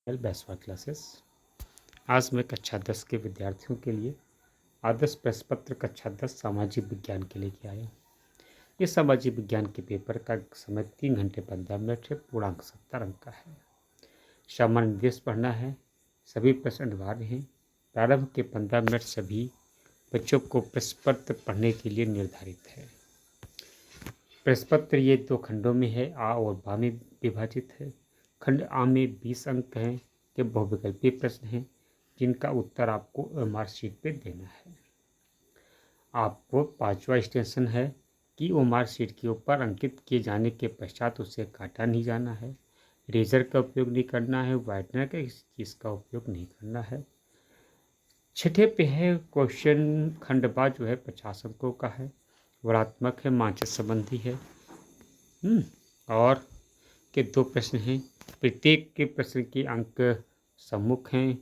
Bachelor classes. आज मैं कक्षा 10 के विद्यार्थियों के लिए आदर्श प्रश्न पत्र कक्षा 10 सामाजिक विज्ञान के लेके आया हूँ। इस सामाजिक विज्ञान के पेपर का समय 3 घंटे 15 मिनट है। पूर्णांक 70 अंक का है। सामान्य निर्देश पढ़ना है। सभी प्रश्न अनिवार्य हैं। प्रारंभ के 15 मिनट सभी बच्चों को प्रश्न पत्र पढ़ने के लिए निर्धारित है। प्रश्न पत्र ये 2 खंडों में है, आ और बा में विभाजित है। खंड आ में 20 अंक हैं के बहुविकल्पीय प्रश्न हैं, जिनका उत्तर आपको मार्कशीट पे देना है। आपको 5वां स्टेशन है कि वो मार्कशीट के ऊपर अंकित किए जाने के पश्चात उसे काटा नहीं जाना है। इरेजर का उपयोग नहीं करना है। व्हाइटनर का इस चीज़ का उपयोग नहीं करना है। छठे पे है क्वेश्चन। खंड बा जो है 50 अंकों का है। वर्णात्मक है, मानचित्र संबंधी है। और के 2 प्रश्न हैं। प्रत्येक के प्रश्न के अंक सम्मुख हैं।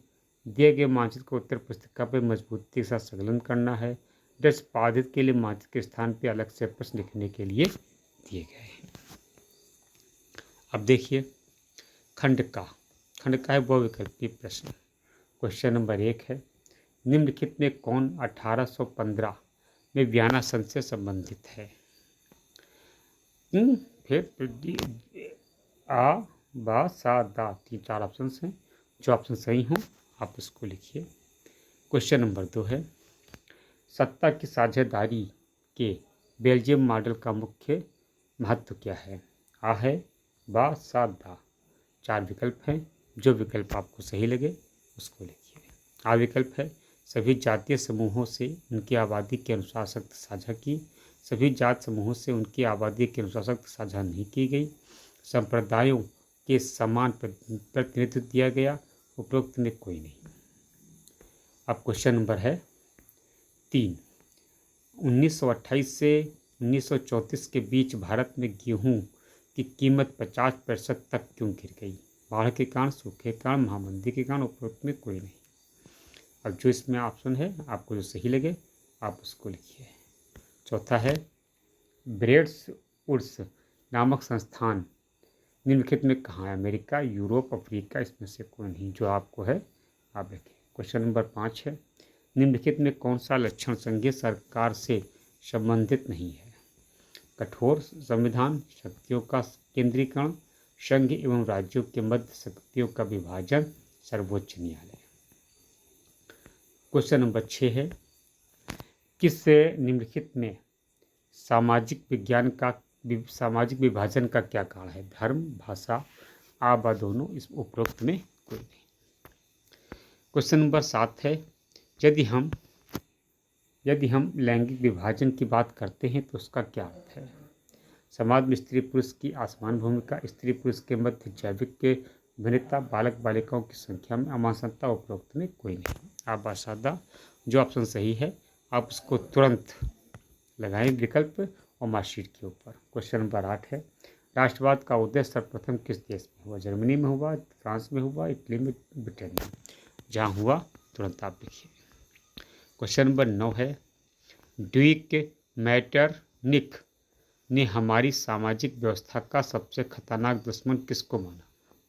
दिए गए मानचित्र को उत्तर पुस्तिका पर मजबूती के साथ संकलन करना है। दस पादित के लिए मानचित्र के स्थान पर अलग से प्रश्न लिखने के लिए दिए गए हैं। अब देखिए खंड का है बहुविकल्पीय प्रश्न। क्वेश्चन नंबर 1 है, निम्नलिखित में कौन 1815 में वियना संधि से संबंधित है? फिर आ, बा, सा, दा 3-4 ऑप्शन हैं। जो ऑप्शन सही हों आप इसको लिखिए। क्वेश्चन नंबर 2 है, सत्ता की साझेदारी के बेल्जियम मॉडल का मुख्य महत्व क्या है? आ है, बा, सा, दा 4 विकल्प हैं। जो विकल्प आपको सही लगे उसको लिखिए। आ विकल्प है, सभी जातीय समूहों से उनकी आबादी के अनुसार शक्ति साझा की। सभी जात समूहों से उनकी आबादी के अनुसार शक्ति साझा नहीं की गई। संप्रदायों के समान प्रतिनिधित्व दिया गया। उपरोक्त में कोई नहीं। अब क्वेश्चन नंबर है 3, 1928 से 1934 के बीच भारत में गेहूं की कीमत 50% तक क्यों गिर गई? बाढ़ के कारण, सूखे के कारण, महामंदी के कारण। उपरोक्त में कोई नहीं। अब जो इसमें ऑप्शन है आपको जो सही लगे आप उसको लिखिए। चौथा है, ब्रेड्स वुड्स नामक संस्थान निम्नलिखित में कहाँ है? America, Europe, Africa. इसमें से कोई नहीं। जो आपको है आप लिखिए। क्वेश्चन नंबर 5 है, निम्नलिखित में कौन सा लक्षण संघीय सरकार से संबंधित नहीं है? कठोर संविधान, शक्तियों का केंद्रीकरण, संघ एवं राज्यों के मध्य शक्तियों का विभाजन, सर्वोच्च न्यायालय। क्वेश्चन नंबर 6 है, किस निम्नलिखित में सामाजिक विभाजन का क्या कारण है? धर्म, भाषा, आ, बा दोनों। इस उपरोक्त में कोई नहीं। क्वेश्चन नंबर 7 है, यदि हम लैंगिक विभाजन की बात करते हैं तो उसका क्या अर्थ है? समाज में स्त्री पुरुष की असमान भूमिका, स्त्री पुरुष के मध्य जैविक के भिन्नता, बालक बालिकाओं की संख्या में अमानता। उपरोक्त में कोई नहीं। आप बासादा जो ऑप्शन सही है आप उसको तुरंत लगाएं विकल्प और मार्कशीट के ऊपर। क्वेश्चन नंबर 8 है, राष्ट्रवाद का उदय सर्वप्रथम किस देश में हुआ? जर्मनी में हुआ, फ्रांस में हुआ, इटली में, ब्रिटेन में। जहाँ हुआ तुरंत आप लिखिए। क्वेश्चन नंबर 9 है, ड्यूक मैटरनिख ने हमारी सामाजिक व्यवस्था का सबसे खतरनाक दुश्मन किसको माना?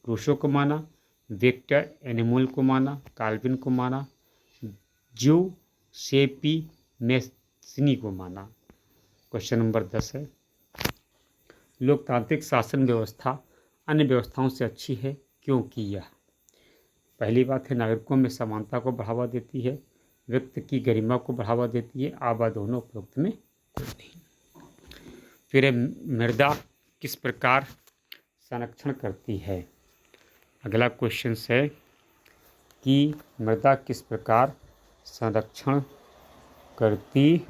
रूसो को माना, विक्टर एनिमल को माना, कार्विन को माना, ज्यूसेपी मेस्नी को माना। क्वेश्चन नंबर 10 है, लोकतांत्रिक शासन व्यवस्था अन्य व्यवस्थाओं से अच्छी है क्योंकि यह पहली बात है नागरिकों में समानता को बढ़ावा देती है, व्यक्ति की गरिमा को बढ़ावा देती है। आबा दोनों। उपरोक्त में कोई नहीं। फिर मृदा किस प्रकार संरक्षण करती है? अगला क्वेश्चन है कि मृदा किस प्रकार संरक्षण करती।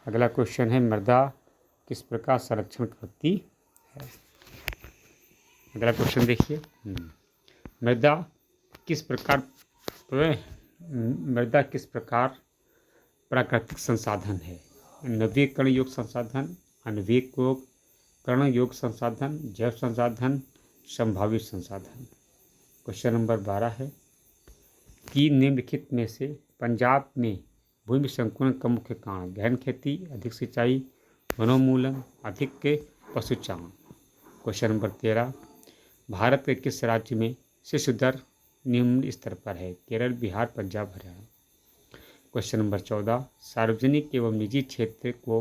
अगला क्वेश्चन है, मृदा किस प्रकार संरक्षण करती है? अगला क्वेश्चन देखिए, मृदा किस प्रकार प्राकृतिक संसाधन है? नवीकरण योग्य संसाधन, अनवीकरण योग्य संसाधन, जैव संसाधन, संभावित संसाधन। क्वेश्चन नंबर 12 है कि निम्नलिखित में से पंजाब में भूमि संकुलन का मुख्य कारण? गहन खेती, अधिक सिंचाई, वनोन्मूलन, अधिक पशुचारण। क्वेश्चन नंबर 13, भारत के किस राज्य में शिशु दर निम्न स्तर पर है, केरल, बिहार, पंजाब, हरियाणा। क्वेश्चन नंबर 14, सार्वजनिक एवं निजी क्षेत्र को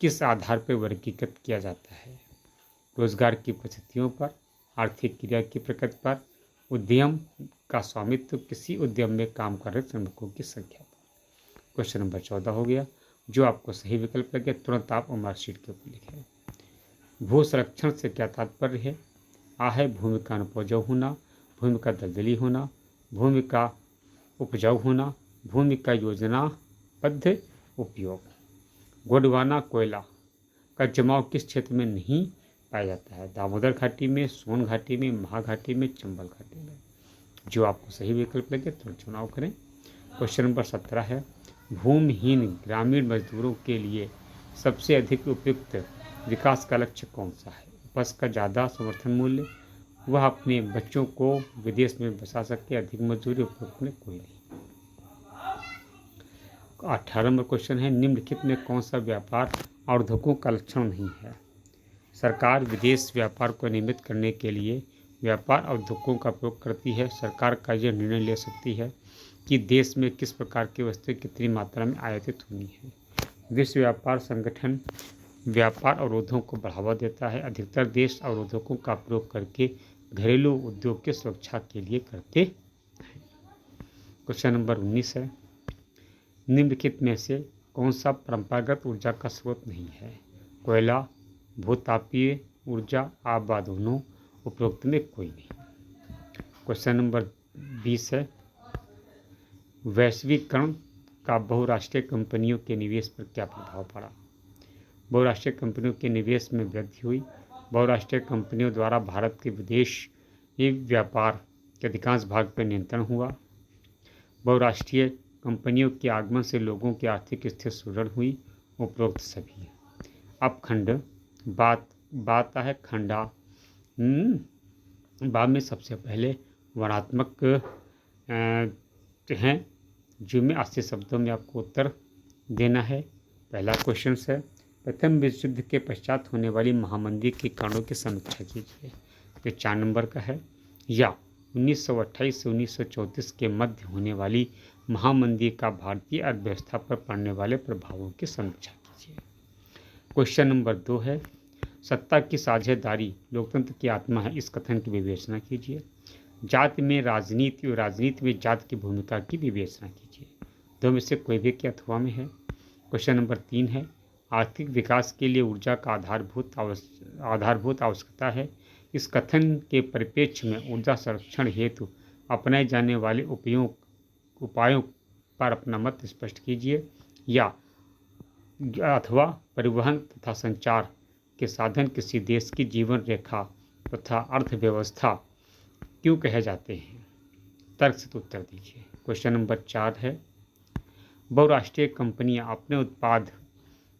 किस आधार पर वर्गीकृत किया जाता है? रोजगार की परिस्थितियों पर, आर्थिक क्रिया की प्रकृति पर, उद्यम का स्वामित्व, किसी उद्यम में काम कर रहे श्रमिकों की संख्या पर। क्वेश्चन नंबर 14 हो गया। जो आपको सही विकल्प लगे तुरंत आप मार्कशीट के ऊपर लिखें। भू संरक्षण से क्या तात्पर्य है? आ है भूमि का अनुपजाऊ होना, भूमि का दलदली होना, भूमि का उपजाऊ होना, भूमि का योजनाबद्ध उपयोग। गोंडवाना कोयला का जमाव किस क्षेत्र में नहीं पाया जाता है? दामोदर घाटी में, सोन घाटी में, महाघाटी में, चंबल घाटी में। जो आपको सही विकल्प लगे तो चुनाव करें। क्वेश्चन नंबर 17 है, भूमिहीन ग्रामीण मजदूरों के लिए सबसे अधिक उपयुक्त विकास का लक्ष्य कौन सा है? उपज का ज़्यादा समर्थन मूल्य, वह अपने बच्चों को विदेश में बसा सके, अधिक मजदूरी, उपयुक्त में कोई नहीं। 18 नंबर क्वेश्चन है, निम्नलिखित में कौन सा व्यापार अवरोधकों का लक्षण नहीं है? सरकार विदेश व्यापार को नियमित करने के लिए व्यापार अवरोधकों का प्रयोग करती है। सरकार का यह निर्णय ले सकती है कि देश में किस प्रकार की वस्तुएं कितनी मात्रा में आयातित होनी है। विश्व व्यापार संगठन व्यापार अवरोधों को बढ़ावा देता है। अधिकतर देश अवरोधकों का प्रयोग करके घरेलू उद्योग की सुरक्षा के लिए करते हैं। क्वेश्चन नंबर 19 है, निम्नलिखित में से कौन सा परंपरागत ऊर्जा का स्रोत नहीं है? कोयला, भूतापीय ऊर्जा, आप व दोनों, उपरोक्त में कोई नहीं। क्वेश्चन नंबर 20 है, वैश्वीकरण का बहुराष्ट्रीय कंपनियों के निवेश पर क्या प्रभाव पड़ा? बहुराष्ट्रीय कंपनियों के निवेश में वृद्धि हुई। बहुराष्ट्रीय कंपनियों द्वारा भारत के विदेशी व्यापार के अधिकांश भाग पर नियंत्रण हुआ। बहुराष्ट्रीय कंपनियों के आगमन से लोगों की आर्थिक स्थिति सुदृढ़ हुई। उपरोक्त सभी। अब खंड बात है खंडा बाद में सबसे पहले वर्णात्मक हैं, जिनमें 80 शब्दों में आपको उत्तर देना है। पहला क्वेश्चन है, प्रथम विश्व युद्ध के पश्चात होने वाली महामंदी के कारणों की समीक्षा कीजिए। ये 4 नंबर का है। या 1928 से 1934 के मध्य होने वाली महामंदी का भारतीय अर्थव्यवस्था पर पड़ने वाले प्रभावों की समीक्षा कीजिए। क्वेश्चन नंबर 2 है, सत्ता की साझेदारी लोकतंत्र की आत्मा है, इस कथन की विवेचना कीजिए। जाति में राजनीति और राजनीति में जाति की भूमिका की विवेचना कीजिए। दो में से कोई भी क्या अथवा में है। क्वेश्चन नंबर 3 है, आर्थिक विकास के लिए ऊर्जा का आधारभूत आवश्यकता है, इस कथन के परिप्रेक्ष्य में ऊर्जा संरक्षण हेतु अपनाए जाने वाले उपायों पर अपना मत स्पष्ट कीजिए। या अथवा परिवहन तथा संचार के साधन किसी देश की जीवन रेखा तथा अर्थव्यवस्था क्यों कहे जाते हैं? तर्क से उत्तर दीजिए। क्वेश्चन नंबर 4 है, बहुराष्ट्रीय कंपनियां अपने उत्पाद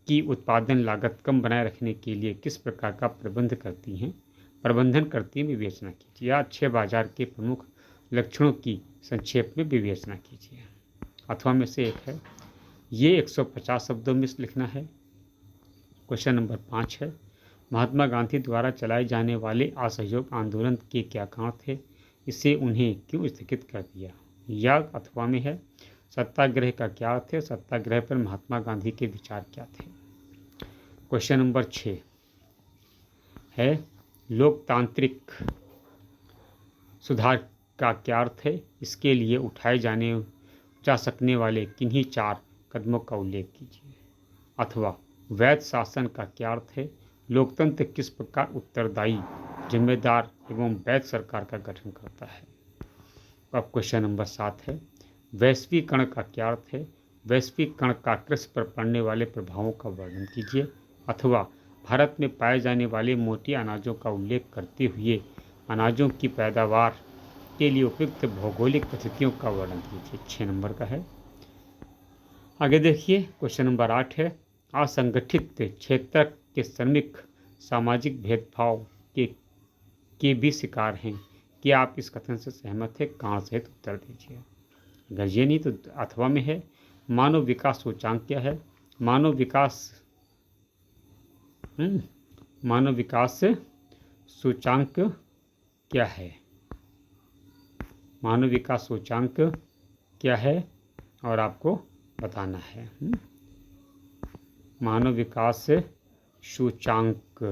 की उत्पादन लागत कम बनाए रखने के लिए किस प्रकार का प्रबंधन करती हैं, विवेचना कीजिए। या अच्छे बाजार के प्रमुख लक्षणों की संक्षेप में विवेचना कीजिए। अथवा में से एक है, ये 150 शब्दों में लिखना है। क्वेश्चन नंबर 5 है, महात्मा गांधी द्वारा चलाए जाने वाले असहयोग आंदोलन के क्या कारण थे, इसे उन्हें क्यों स्थगित कर दिया? या अथवा में है, सत्याग्रह का क्या अर्थ है, सत्याग्रह पर महात्मा गांधी के विचार क्या थे? क्वेश्चन नंबर 6 है, लोकतांत्रिक सुधार का क्या अर्थ है, इसके लिए उठाए जा सकने वाले किन्हीं 4 कदमों का उल्लेख कीजिए। अथवा वैध शासन का क्या अर्थ है, लोकतंत्र किस प्रकार उत्तरदायी, जिम्मेदार एवं वैध सरकार का गठन करता है। अब क्वेश्चन नंबर 7 है, वैश्वीकरण का क्या अर्थ है, वैश्वीकरण का कृषि पर पड़ने वाले प्रभावों का वर्णन कीजिए। अथवा भारत में पाए जाने वाले मोटे अनाजों का उल्लेख करते हुए अनाजों की पैदावार के लिए उपयुक्त भौगोलिक परिस्थितियों का वर्णन कीजिए। 6 नंबर का है। आगे देखिए, क्वेश्चन नंबर 8 है, असंगठित क्षेत्र के श्रमिक सामाजिक भेदभाव के भी शिकार हैं, क्या आप इस कथन से सहमत है? कारण सहित उत्तर दीजिए। अगर ये नहीं तो अथवा में है, मानव विकास सूचांक क्या है, मानव विकास सूचांक क्या है? मानव विकास सूचांक क्या है और आपको बताना है। मानव विकास सूचांक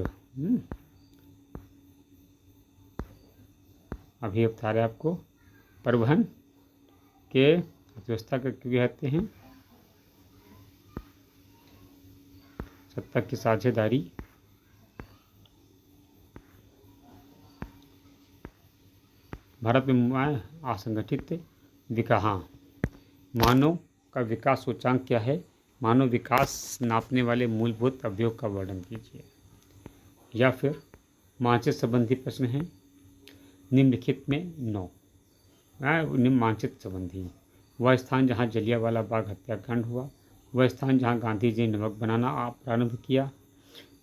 अभी बता रहे आपको। परिवहन के अर्थव्यवस्था का कहते हैं। सत्ता की साझेदारी, भारत में असंगठित विकास। हाँ, मानव का विकास सूचांक क्या है? मानव विकास नापने वाले मूलभूत अवयव का वर्णन कीजिए। या फिर मानचित्र संबंधी प्रश्न है। निम्नलिखित में 9 मानचित्र संबंधी। वह स्थान जहाँ जलियांवाला बाग हत्याकांड हुआ, वह स्थान जहाँ गांधी जी ने नमक बनाना प्रारंभ किया,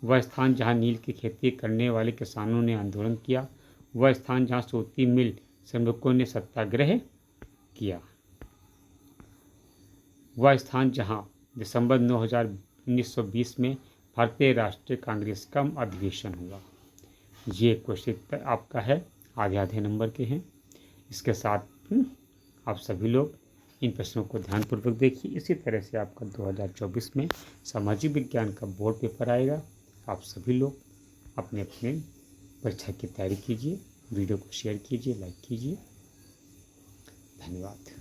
वह स्थान जहाँ नील की खेती करने वाले किसानों ने आंदोलन किया, वह स्थान जहाँ सूती मिल श्रमिकों ने सत्याग्रह किया, वह स्थान जहाँ दिसंबर 1920 में भारतीय राष्ट्रीय कांग्रेस का अधिवेशन हुआ। ये क्वेश्चन आपका है, आधे आधे नंबर के हैं। इसके साथ आप सभी लोग इन प्रश्नों को ध्यानपूर्वक देखिए। इसी तरह से आपका 2024 में सामाजिक विज्ञान का बोर्ड पेपर आएगा। आप सभी लोग अपने अपने परीक्षा की तैयारी कीजिए। वीडियो को शेयर कीजिए, लाइक कीजिए। धन्यवाद।